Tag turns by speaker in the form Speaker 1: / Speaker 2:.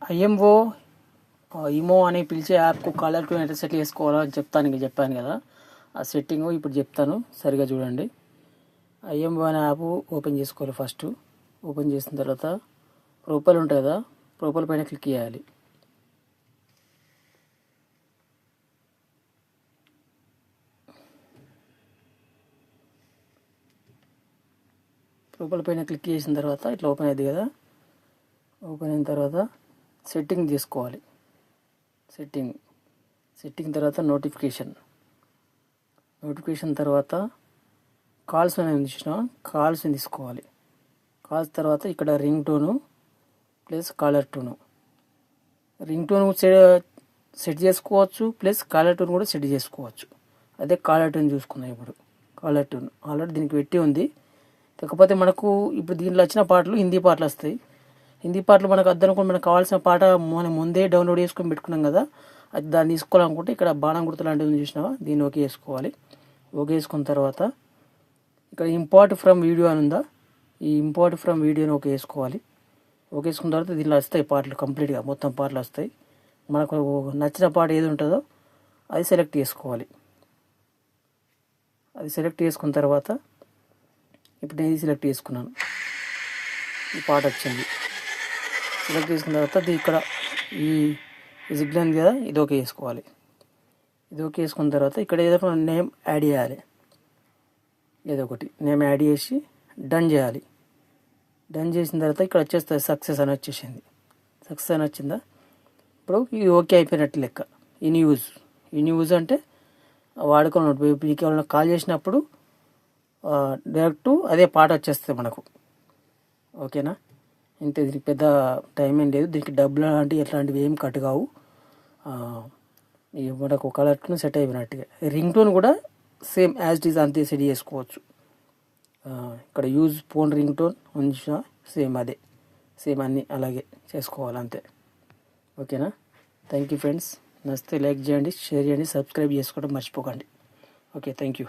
Speaker 1: IMO ఇమో అని పిలిచే యాప్కు కాలర్ ట్యూన్ ఎట్లా సెట్ చేసుకోవాలో అని చెప్పాను కదా. ఆ సెట్టింగ్ ఇప్పుడు చెప్తాను, సరిగా చూడండి. ఐఎంఓ అనే యాప్ ఓపెన్ చేసుకోవాలి. ఫస్ట్ ఓపెన్ చేసిన తర్వాత ప్రొఫైల్ ఉంటుంది కదా, ప్రొఫైల్ పైన క్లిక్ చేయాలి. ప్రొఫైల్ పైన క్లిక్ చేసిన తర్వాత ఇట్లా ఓపెన్ అయింది కదా. ఓపెన్ అయిన తర్వాత సెట్టింగ్ తీసుకోవాలి. సెట్టింగ్ తర్వాత నోటిఫికేషన్ తర్వాత కాల్స్ అనేది చూసినా కాల్స్ని తీసుకోవాలి. కాల్స్ తర్వాత ఇక్కడ ring tone plus caller tone. Ring tone set చేసుకోవచ్చు, ప్లస్ కాలర్ టోన్ కూడా సెట్ చేసుకోవచ్చు. అదే కాలర్ టోన్ చూసుకున్నాం. ఇప్పుడు కాలర్ టోన్ ఆల్రెడీ దీనికి పెట్టి ఉంది. కాకపోతే మనకు ఇప్పుడు దీంట్లో వచ్చిన పాటలు హిందీ పాటలు వస్తాయి. హిందీ పాటలు మనకు అద్దనుకుని మనకు కావాల్సిన పాట మనం ముందే డౌన్లోడ్ చేసుకొని పెట్టుకున్నాం కదా, అది దాన్ని తీసుకోవాలనుకుంటే ఇక్కడ బాణం గుర్తు లాంటిది చూసినావా, దీన్ని ఓకే చేసుకోవాలి. ఓకే చేసుకున్న తర్వాత ఇక్కడ ఇంపోర్ట్ ఫ్రమ్ వీడియో అని ఉందా, ఈ ఇంపోర్ట్ ఫ్రమ్ వీడియోని ఓకే చేసుకోవాలి. ఓకే చేసుకున్న తర్వాత దీనిలో వస్తాయి పాటలు, కంప్లీట్గా మొత్తం పాటలు వస్తాయి. మనకు నచ్చిన పాట ఏది ఉంటుందో అది సెలెక్ట్ చేసుకోవాలి. అది సెలెక్ట్ చేసుకున్న తర్వాత ఇప్పుడు నేను ఇది సెలెక్ట్ చేసుకున్నాను, ఈ పాట వచ్చింది. సెలెక్ట్ చేసుకున్న తర్వాత ఇక్కడ ఈ సిగ్నల్ కదా, ఇది ఓకే చేసుకోవాలి. ఇది ఓకే చేసుకున్న తర్వాత ఇక్కడ ఏదో నేమ్ యాడ్ చేయాలి. ఏదో ఒకటి నేమ్ యాడ్ చేసి డన్ చేయాలి. డన్ చేసిన తర్వాత ఇక్కడ వచ్చేస్తుంది సక్సెస్ అని వచ్చేసింది. సక్సెస్ అని వచ్చిందా, ఇప్పుడు ఇది ఓకే అయిపోయినట్టు లెక్క. ఇన్ యూజ్ అంటే వాడుకున్నట్టు. మీకు ఎవరైనా కాల్ చేసినప్పుడు డైరెక్ట్ అదే పాట వచ్చేస్తుంది మనకు. ఓకేనా, ఇంతే. దీనికి పెద్ద టైం ఏం లేదు. దీనికి డబ్బులు ఎట్లాంటివి ఏం కట్ కావు. మనకు కలర్ టోన్ సెట్ అయిపోయినట్టుగా. రింగ్ టోన్ కూడా సేమ్ యాజ్ ఇట్ ఈజ్ అంతే సెట్ చేసుకోవచ్చు. ఇక్కడ యూజ్ ఫోన్ రింగ్ టోన్ ఉంచిన సేమ్ అదే, సేమ్ అన్నీ అలాగే చేసుకోవాలి అంతే. ఓకేనా, థ్యాంక్ యూ ఫ్రెండ్స్. నచ్చితే లైక్ చేయండి, షేర్ చేయండి, సబ్స్క్రైబ్ చేసుకోవడం మర్చిపోకండి. Okay, thank you.